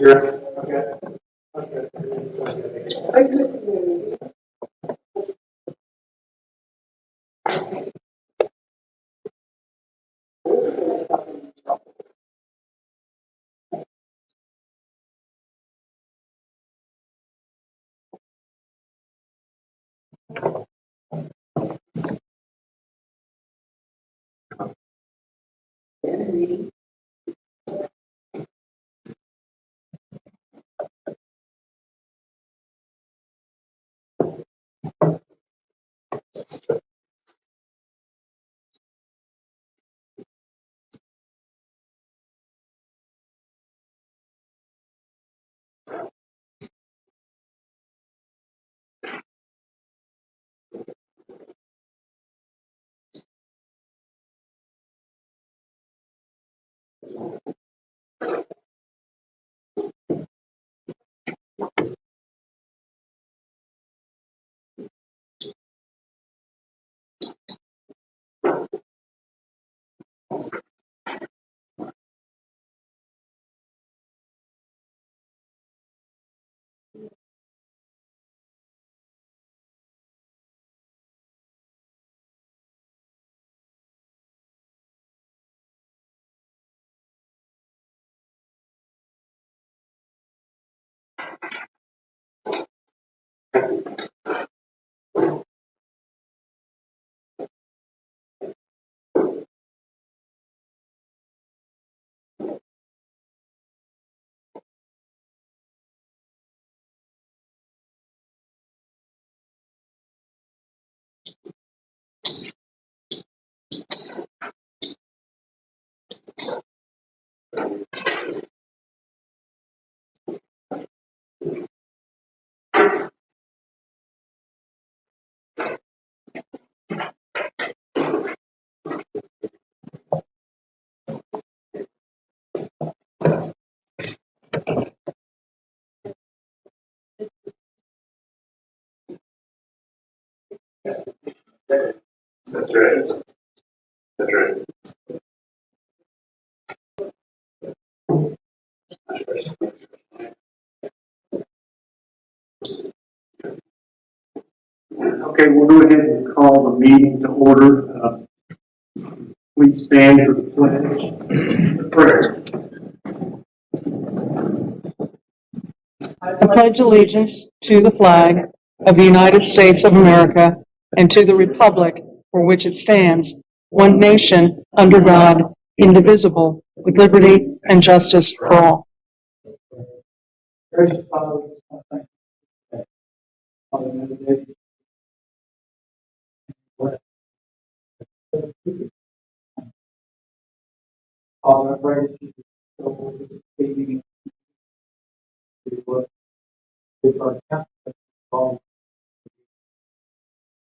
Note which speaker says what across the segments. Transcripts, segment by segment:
Speaker 1: Sure. Okay. Okay. That's right. That's right. Okay, we'll go ahead and call the meeting to order. Please stand for the pledge. The prayer.
Speaker 2: I pledge allegiance to the flag of the United States of America and to the republic for which it stands, one nation, under God, indivisible, with liberty and justice for all.
Speaker 1: Gracious Father, I thank you for that. Father, may the day be blessed. Father, I pray that you would go over this meeting to what is our counsel.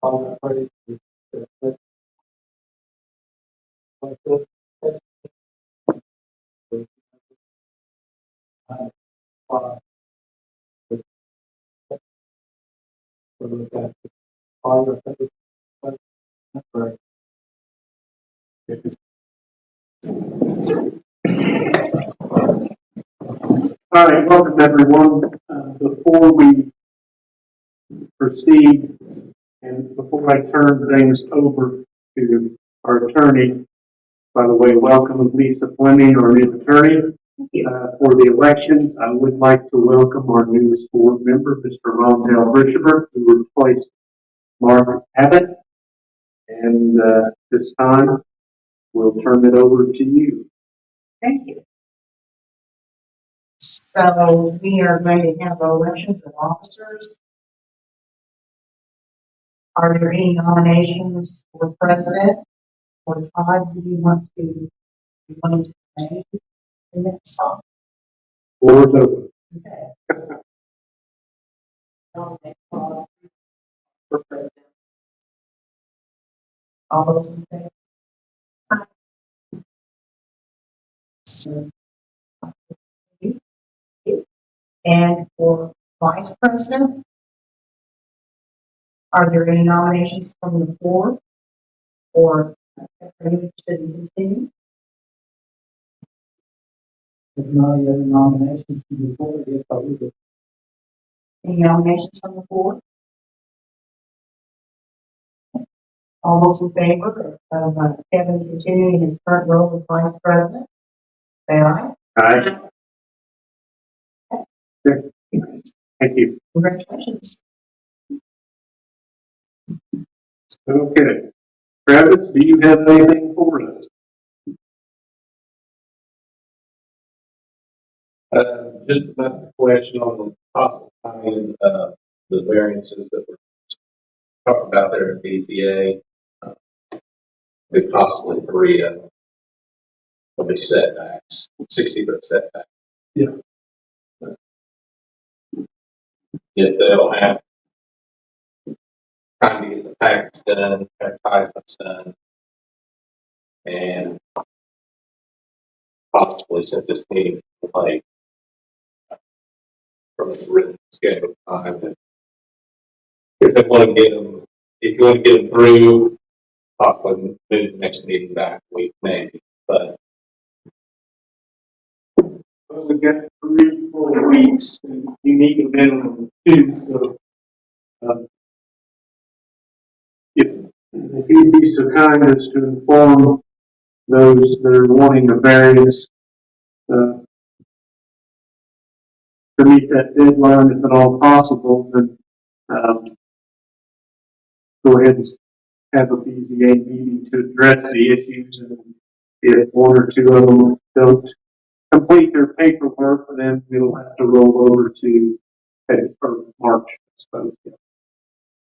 Speaker 1: Father, I pray that you would bless us. Father, Father, I pray. All right, welcome everyone. Before we proceed and before I turn things over to our attorney, by the way, welcome Lisa Fleming, our new attorney. For the elections, I would like to welcome our newest board member, Mr. Rondell Rishaber, who replaced Mark Abbott. And this time, we'll turn it over to you.
Speaker 3: Thank you. So we are going to have elections of officers. Are there any nominations for president? Or Todd, do you want to name in that song?
Speaker 1: Floor is open.
Speaker 3: Okay. Nominate Todd for president. All those in favor? So, and for vice president, are there any nominations from the floor? Or are you interested in continuing?
Speaker 4: If not any other nominations to the board, yes, I would.
Speaker 3: Any nominations from the board? All those in favor of Kevin continuing his current role as vice president, say aye.
Speaker 1: Aye. Good. Thank you.
Speaker 3: Congratulations.
Speaker 1: Okay. Travis, do you have anything for us?
Speaker 5: Just about the question on the possible timing, the variances that we're talking about there at BZA, the possibly three of the setbacks, 60-foot setback.
Speaker 1: Yeah.
Speaker 5: If they'll have time to get the tax done, advertisements done, and possibly set this meeting like from the written schedule time. And if they want to get them, if you want to get them through, possibly move the next meeting back a week, maybe. But
Speaker 1: Well, we got 3 full weeks, and you need a minimum of 2, so, if you'd be so kind as to inform those that are wanting a variance, to meet that deadline, if at all possible, then, go ahead and have a BZA meeting to address the issues, and if 1 or 2 of them don't complete their paperwork, then we'll have to roll over to or March, I suppose. Yeah.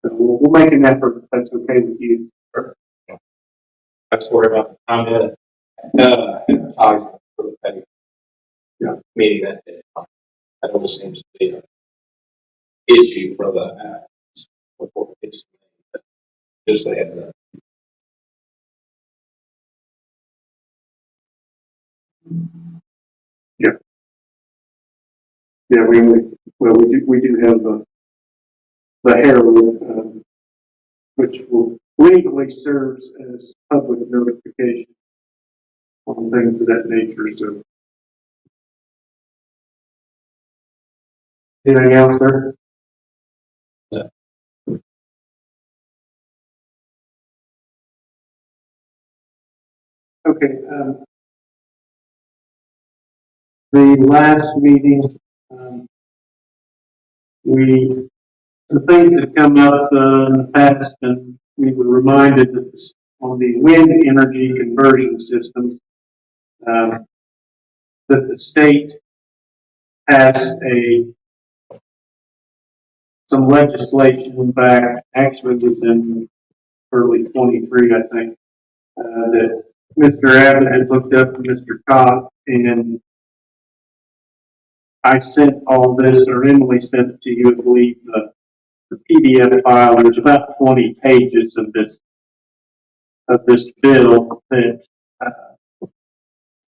Speaker 1: So we'll make an effort if that's okay with you.
Speaker 5: that's worry about the time to advertise for the pay.
Speaker 1: Yeah.
Speaker 5: Meeting that day. That almost seems to be an issue for the before it's just a heads up.
Speaker 1: Yeah, we do have the Herald, which will legally serves as public notification on things of that nature. So, anything else, sir?
Speaker 5: No.
Speaker 1: Okay. The last meeting, some things that come up in the past, and we were reminded that on the wind energy conversion systems, that the state has some legislation back, actually it was in early 23, I think, that Mr. Abbott had looked up to Mr. Cobb, and I sent all this, or Emily sent it to you, I believe, the PDF file. There's about 20 pages of this bill that,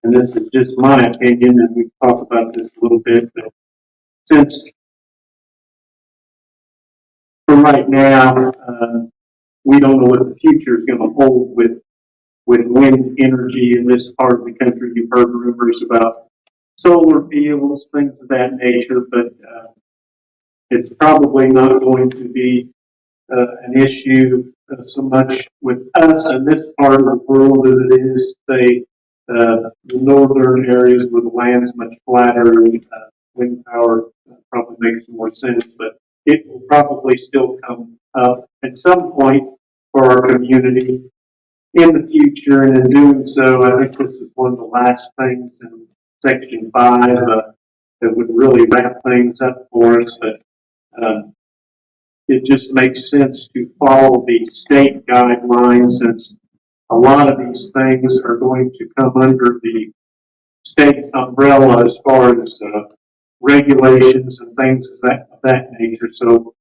Speaker 1: and this is just my opinion, and we talked about this a little bit, but since for right now, we don't know what the future is going to hold with wind energy in this part of the country. You've heard rumors about solar fields, things of that nature, but it's probably not going to be an issue so much with us in this part of the world as it is, say, the northern areas where the land's much flatter and wind power probably makes more sense, but it will probably still come up at some point for our community in the future, and in doing so, I think this is one of the last things in Section 5 that would really wrap things up for us, but it just makes sense to follow the state guidelines since a lot of these things are going to come under the state umbrella as far as regulations and things of that nature. So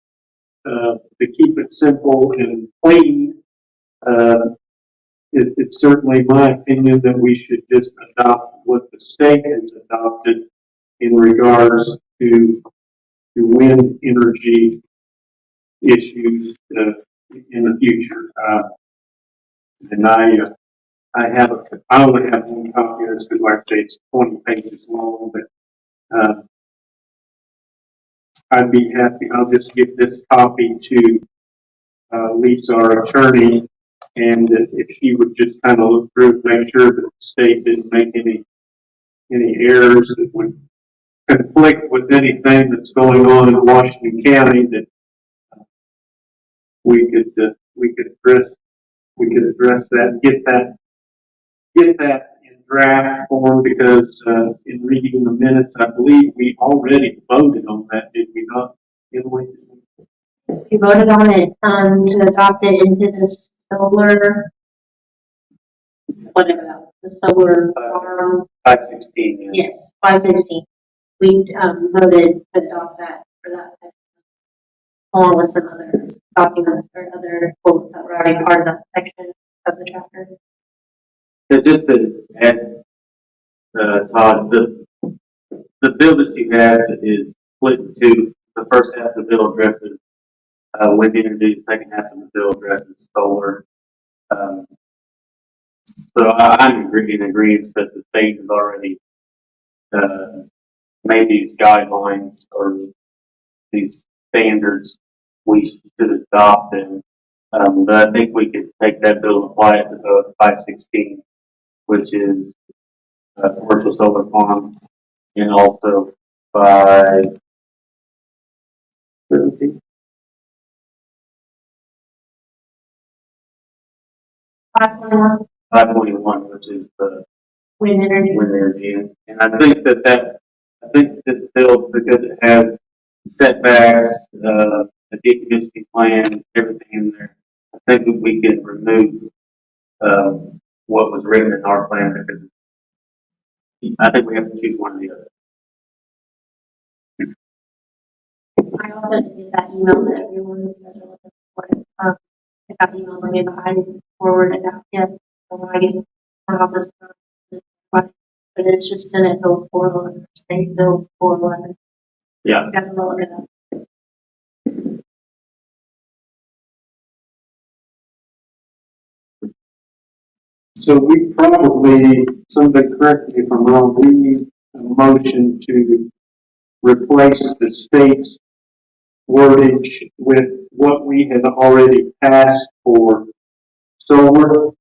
Speaker 1: to keep it simple and clean, it's certainly my opinion that we should just adopt what the state has adopted in regards to wind energy issues in the future. And I only have one copy of this because like I say, it's 20 pages long, but, I'd be happy, I'll just give this copy to, Lisa, our attorney, and if she would just kind of look through, make sure that the state didn't make any errors that would conflict with anything that's going on in Washington County, that we could address that, get that in draft form, because, in reading the minutes, I believe we already voted on that, did we not? Emily?
Speaker 6: We voted on it, to adopt it into the solar, whatever that was, the solar farm.
Speaker 1: 516, yeah.
Speaker 6: Yes, 516. We, voted to adopt that for that section, along with some other documents or other quotes that were already part of that section of the chapter.
Speaker 7: So just to add, Todd, the bill that you have is split into the first half of the bill addresses wind energy, the second half of the bill addresses solar. So I'm in agreement that the state has already made these guidelines or these standards we should adopt them. But I think we could take that bill and apply it to the 516, which is commercial solar farm, and also 517.
Speaker 6: 521
Speaker 7: 521, which is the
Speaker 6: wind energy.
Speaker 7: wind energy. And I think I think this bill, because it has setbacks, a decommissioning plan, everything in there, I think that we can remove, what was written in our plan, because I think we have to choose one or the other.
Speaker 6: I also did that email that everyone was looking for. I got the email again, but I didn't forward it out yet. So I didn't turn off this. But it's just Senate Bill 411, State Bill 411.
Speaker 7: Yeah.
Speaker 6: You guys will look it up.
Speaker 1: So we probably, somebody correct me if I'm wrong, we need a motion to replace the state's wordage with what we had already passed for solar.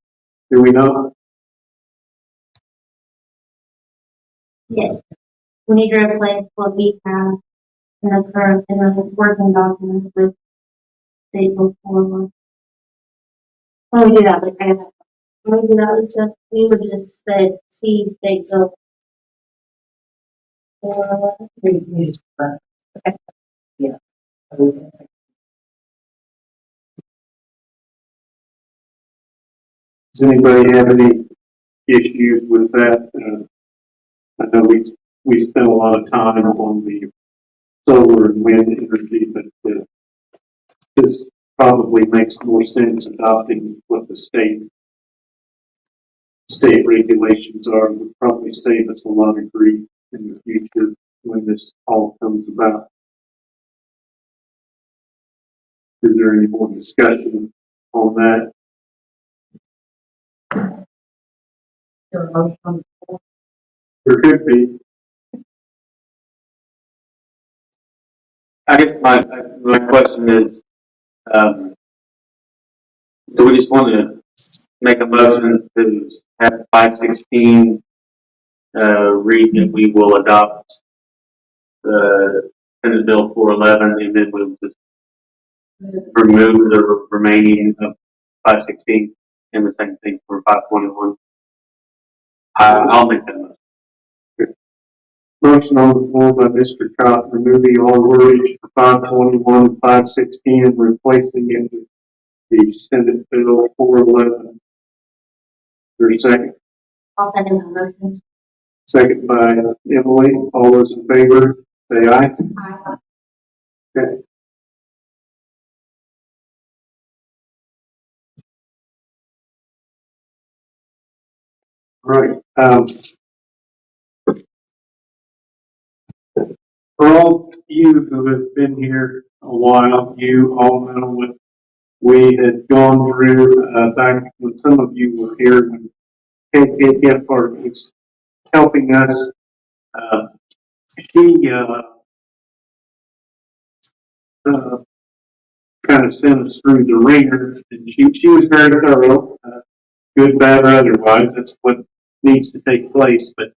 Speaker 1: Do we know?
Speaker 6: Yes. We need to replace what we have in the current, in the working documents with State Bill 411. When we do that, when we do that, Lisa, we would just say, see State Bill 411.
Speaker 3: We just,
Speaker 6: Okay.
Speaker 3: yeah.
Speaker 1: Does anybody have any issues with that? I know we spent a lot of time on the solar and wind energy, but this probably makes more sense adopting what the state regulations are. Would probably save us a lot of grief in the future when this all comes about. Is there any more discussion on that?
Speaker 3: There a motion on the floor?
Speaker 1: There could be.
Speaker 7: I guess my question is, do we just want to make a motion to have 516 read that we will adopt the Senate Bill 411, and then we'll just remove the remaining of 516, and the same thing for 521? I'll make that motion.
Speaker 1: Motion on the floor by Mr. Cott, removing all wordage for 521 and 516 and replacing it with the Senate Bill 411. There's a second.
Speaker 6: I'll second the motion.
Speaker 1: Second by Emily. All those in favor, say aye.
Speaker 6: Aye.
Speaker 1: Okay. All right. For all you who have been here a while, you all know what we had gone through back when some of you were here when KKF is helping us. She kind of sent us through the ringer, and she was very thorough, good, bad, or otherwise. That's what needs to take place. But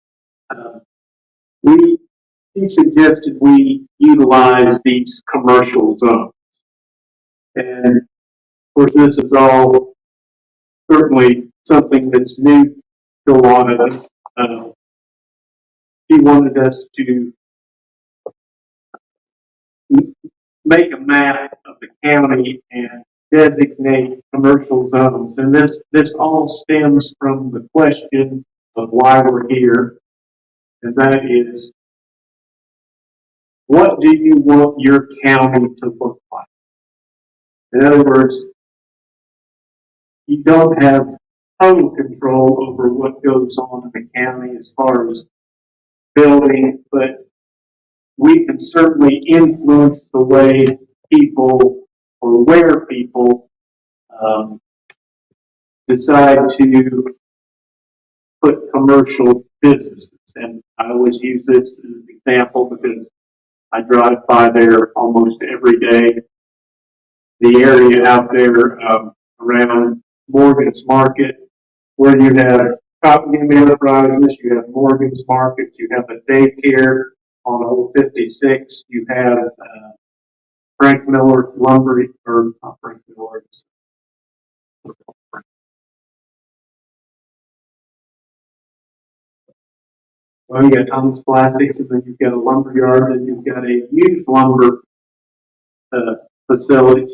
Speaker 1: she suggested we utilize these commercial zones, and of course, this is all certainly something that's new to a lot of us. She wanted us to make a map of the county and designate commercial zones. And this all stems from the question of why we're here, and that is, what do you want your county to look like? In other words, you don't have total control over what goes on in the county as far as building, but we can certainly influence the way people or where people decide to put commercial businesses. And I always use this as an example because I drive by there almost every day. The area out there around Morgan's Market, where you have Cottonham Enterprises, you have Morgan's Market, you have a daycare on Old 56, you have Frank Miller Lumber, or not Frank Miller, well, you got Thomas Plastics, and then you've got a lumber yard, and you've got a used lumber facility.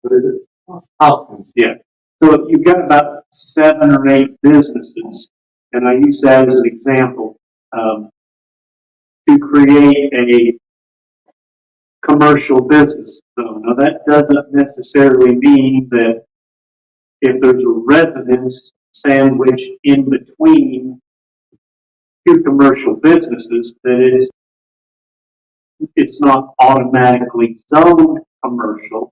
Speaker 1: What is it? Hoskins, yeah. So you've got about 7 or 8 businesses, and I use that as an example to create a commercial business zone. Now that doesn't necessarily mean that if there's a residence sandwiched in between 2 commercial businesses, that it's not automatically zoned commercial,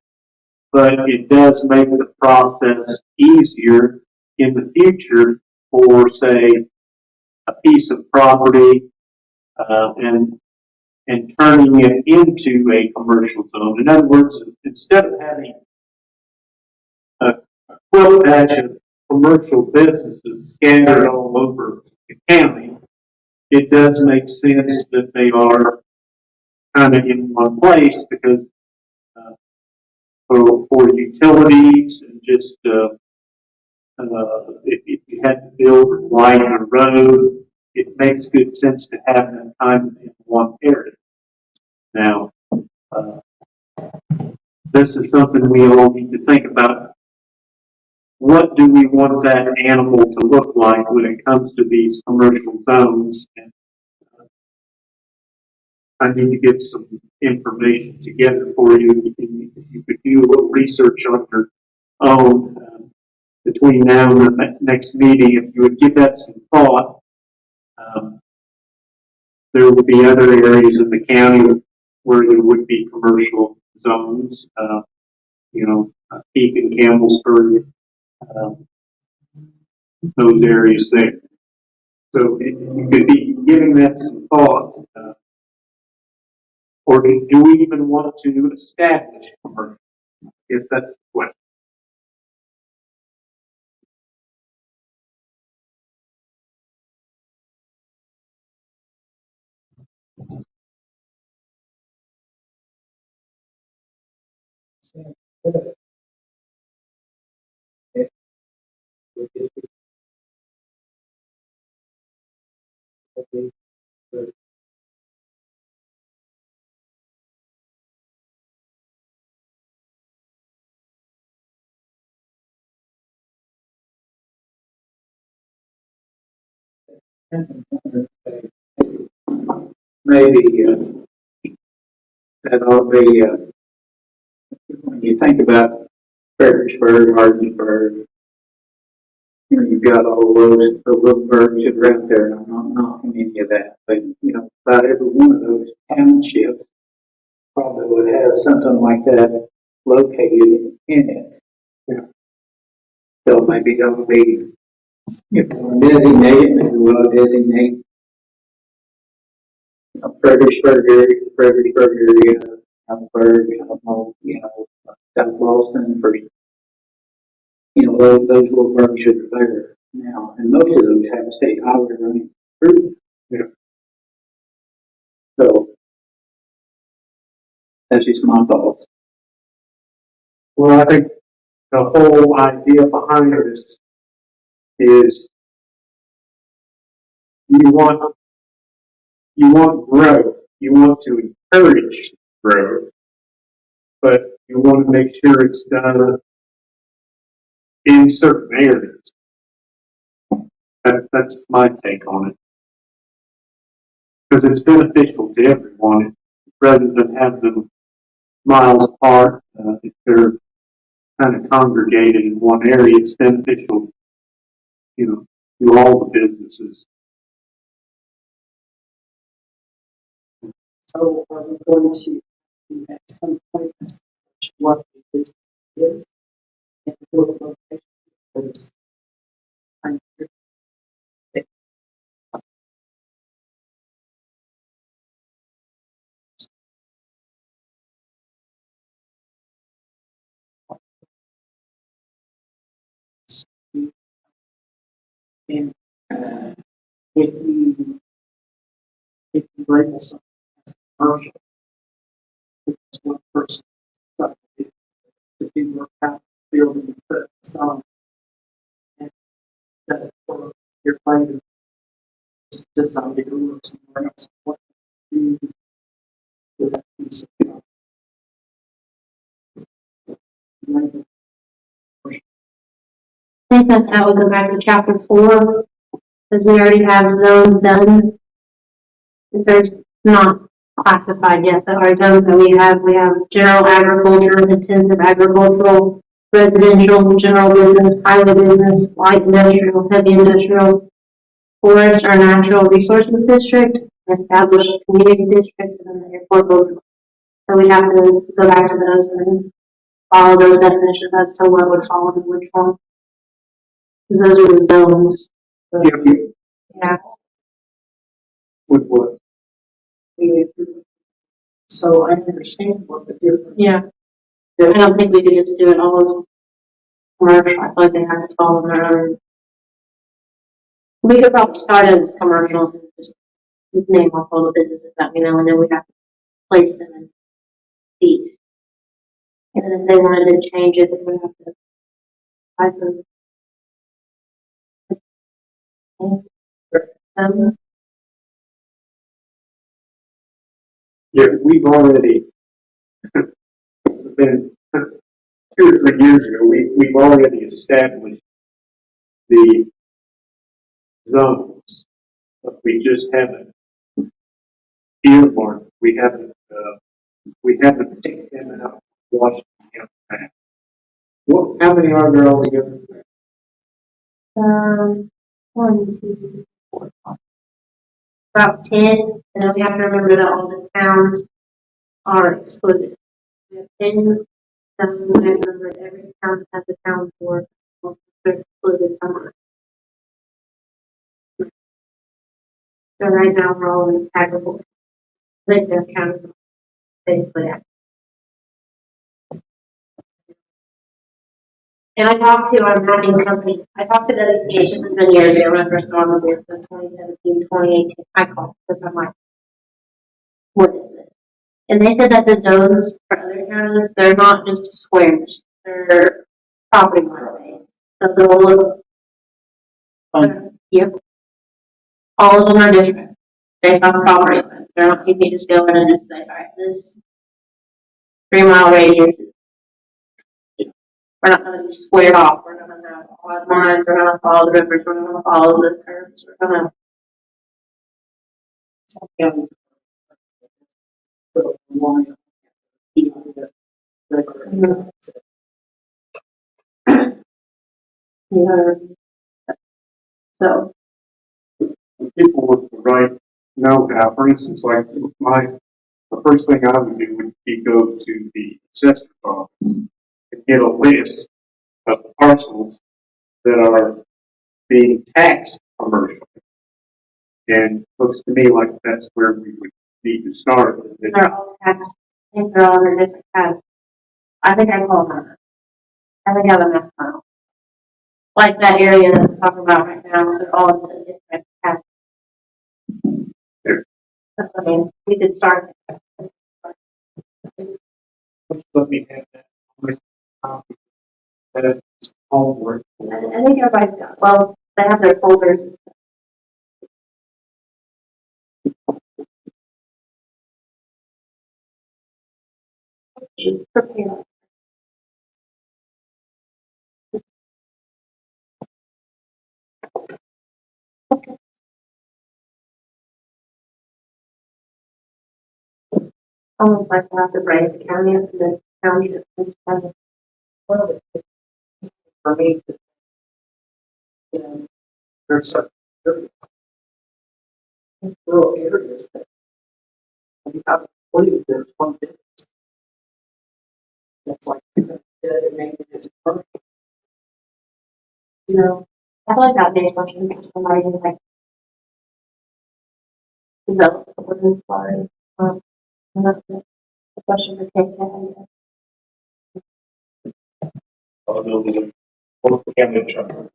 Speaker 1: but it does make the process easier in the future for, say, a piece of property and turning it into a commercial zone. In other words, instead of having a quilt patch of commercial businesses scattered all over the county, it does make sense that they are kind of in one place because for utilities and just if you had to build or widen a road, it makes good sense to have them kind of in one area. Now, this is something we all need to think about. What do we want that animal to look like when it comes to these commercial zones? And I need to get some information together for you. If you could do a little research on your own between now and the next meeting, if you would give that some thought. There will be other areas in the county where there would be commercial zones, Peak and Campbellsburg, those areas there. So you could be giving that some thought. Or do we even want to establish commercial? I guess that's the question.
Speaker 4: Maybe that ought to be, when you think about Fredericksburg, Hardinsburg, you've got all those the little birds that are out there, and I'm not knocking any of that, but, about every one of those townships probably would have something like that located in it. Yeah. So maybe that would be If we want to designate it, maybe we'll designate, Fredericksburg area, Alpharetta, South Boston, first, those little burgs that are there now, and most of those have a state highway running through.
Speaker 1: Yeah.
Speaker 4: So, that's just my thoughts.
Speaker 1: Well, I think the whole idea behind this is you want growth. You want to encourage growth, but you want to make sure it's done in certain areas. That's my take on it. Because it's beneficial to everyone rather than have them miles apart. If they're kind of congregated in one area, it's beneficial, to all the businesses.
Speaker 2: So are we going to at some point establish what the business is and what the location is? And if you label something as commercial, it's one person to do work out building and put some and that's for your plan to decide to go work somewhere else. What do you do with that piece of label?
Speaker 6: I think that would go back to chapter 4, because we already have zones done. If there's not classified yet, but our zones that we have general agriculture, intensive agricultural, residential, general business, highway business, light industrial, heavy industrial, forest or natural resources district, established community district, and then the airport road. So we have to go back to those and follow those definitions as to what would fall into which one. Because those are the zones. Yeah.
Speaker 1: With what?
Speaker 2: So I understand what the difference.
Speaker 6: Yeah. I don't think we could just do it all as commercial. I feel like they have to follow their own. We could probably start it as commercial and just name off all the businesses that we know, and then we have to place them in these. And then if they wanted to change it, they would have to apply for.
Speaker 1: Yeah, we've already, it's been 2 or 3 years ago, we've already established the zones, but we just haven't earmarked, we haven't taken them out of Washington County. How many are there altogether?
Speaker 6: 1, 2, 4, 5. About 10, and then we have to remember that all the towns are excluded. We have 10 towns, we have to remember that every town has a town board, they're excluded from it. So right now, we're all in agriculture. Like their counties, basically. And I'm having something, I talked to WPH, this has been years ago, when I first got on the board, so 2017, 2018, I called, because I'm like, what is this? And they said that the zones for other counties, they're not just squares, they're property line. So they'll look, yep. All of them are different, based on property lines. They're not, you can just go in and just say, all right, this 3-mile radius is, we're not going to be squared off. We're going to have odd lines. We're going to follow the rivers. We're going to follow the curves. We're going to. Yeah. So.
Speaker 1: People with the right know-how, for instance, like the first thing I would do would be go to the assessor's office and get a list of parcels that are being taxed commercial. And looks to me like that's where we would need to start.
Speaker 6: They're all taxed, I think they're all under different tax. I think I call them. I think I have a map now. Like that area that we're talking about right now, they're all under different tax. I mean, we could start.
Speaker 1: Let me have that. Copy. That's homework.
Speaker 6: I think everybody's got, well, they have their folders and stuff. Should prepare. Almost like we'll have to break the county up to the county that's
Speaker 3: Well, for me, you know, there's some areas, rural areas that we have, believe there's one business that's like designated as commercial.
Speaker 6: you know, I feel like that makes something for somebody who like develops the ordinance for and that's the question for Kate.
Speaker 5: All those are both the county attorney.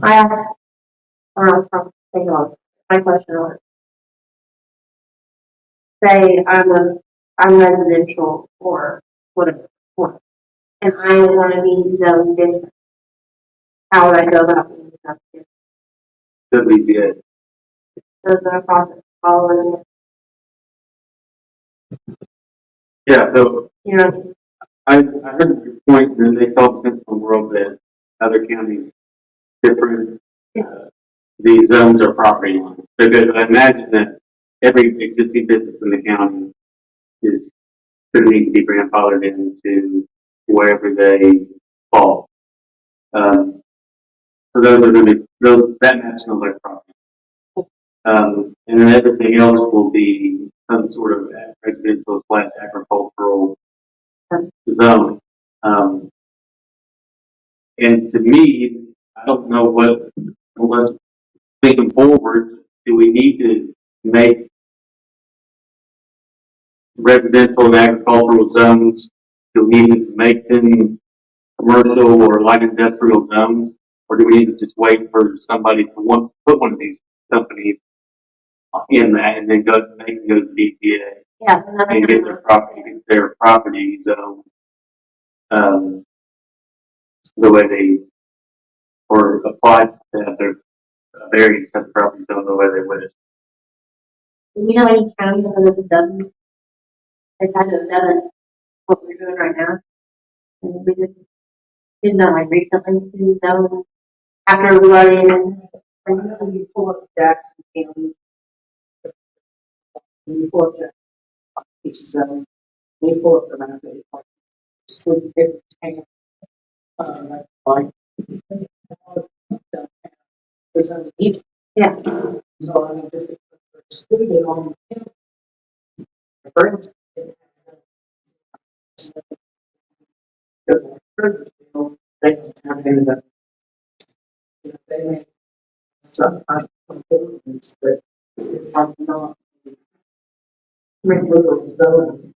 Speaker 6: I asked, or I was thinking about my question was, say I'm residential or whatever, and I want to be zoned different. How would I go about being zoned different?
Speaker 7: Could be good.
Speaker 6: Is there a process following?
Speaker 7: Yeah, so
Speaker 6: You know,
Speaker 7: I heard your point, and it makes all the sense in the world that other counties different, these zones are property lines. Because I imagine that every existing business in the county is going to need to be grandfathered into wherever they fall. So those are going to be, that maps no like property. And then everything else will be some sort of residential / agricultural zone. And to me, I don't know what, unless thinking forward, do we need to make residential and agricultural zones? Do we need to make them commercial or light industrial zones? Or do we need to just wait for somebody to want to put one of these companies in that and then they can go to the DCA
Speaker 6: yeah, and that's
Speaker 7: and get their property zone, the way they, or apply to have their various type of property zone the way they wish.
Speaker 6: do you know any counties that have done, they've had to have done it, what we're doing right now? And we did, is that like recently, to zone after we already in this?
Speaker 3: When you pull up Jackson County, when you pull up Jackson pieces of it, when you pull up the map, it's like split every town. That's like there's only each.
Speaker 6: Yeah.
Speaker 3: So I mean, just excluded on the county. For instance, they can tap into that. They may sometimes improvements that it's like not liberal zone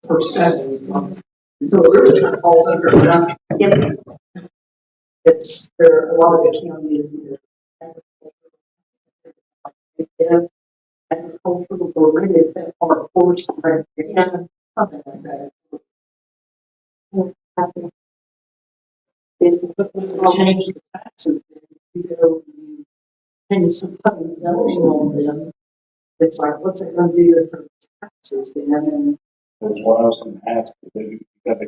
Speaker 3: per se. So it really kind of falls under that. It's there. A lot of the counties either agricultural or really it's that part forestry, something like that. If we change the taxes, you know, you change some kind of zoning on them. It's like, what's it going to do for taxes? Then and
Speaker 5: That's what I was going to ask. You got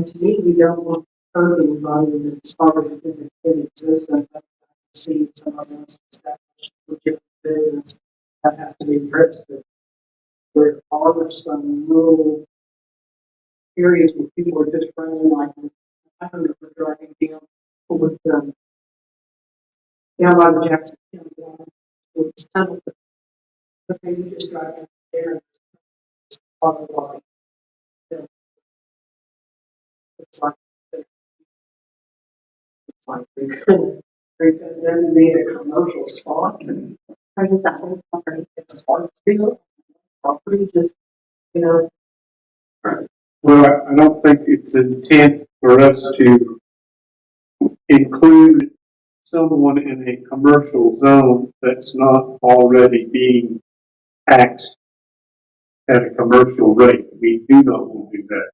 Speaker 3: to me, we don't want to hurt anybody that's already in existence. I see someone else establish a legitimate business that has to be addressed. There are some rural areas where people are just running like, I don't know if they're driving down, with, down by the Jackson County line, with tunnel, but they just drive out there, on the line. It's like, they could designate a commercial spot, and
Speaker 6: Or just that whole property.
Speaker 3: it's Sparksville, property, just, you know,
Speaker 1: Well, I don't think it's the intent for us to include someone in a commercial zone that's not already being taxed at a commercial rate. We do not want to do that.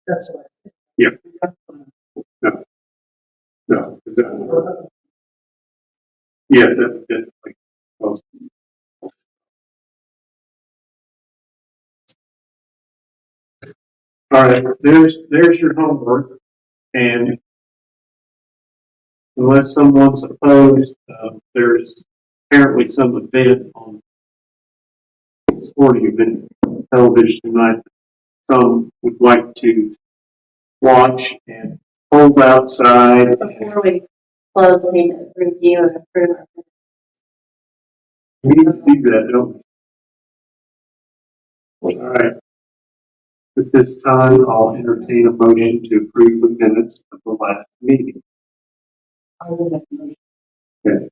Speaker 3: that's what I said.
Speaker 1: Yeah. No. Yes, it's like, well, all right, there's your homework, and unless someone's opposed, there's apparently some event on sporting event on television tonight. Some would like to watch and hold outside.
Speaker 6: Before we close, we need to review and approve.
Speaker 1: We need to do that, don't we? All right. At this time, I'll entertain a motion to approve the minutes of the last meeting.
Speaker 3: I will make a motion.
Speaker 1: Okay.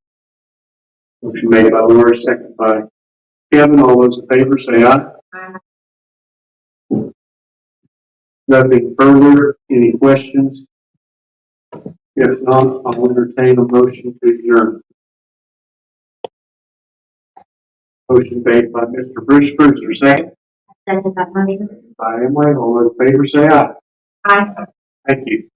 Speaker 1: Motion made by Laura, second by Kevin. All those in favor say aye.
Speaker 6: Aye.
Speaker 1: Nothing further. Any questions? If not, I'll entertain a motion to adjourn. Motion made by Mr. Bruce Brewster, second
Speaker 6: Second that motion.
Speaker 1: by Emily. All those in favor say aye.
Speaker 6: Aye.
Speaker 1: Thank you.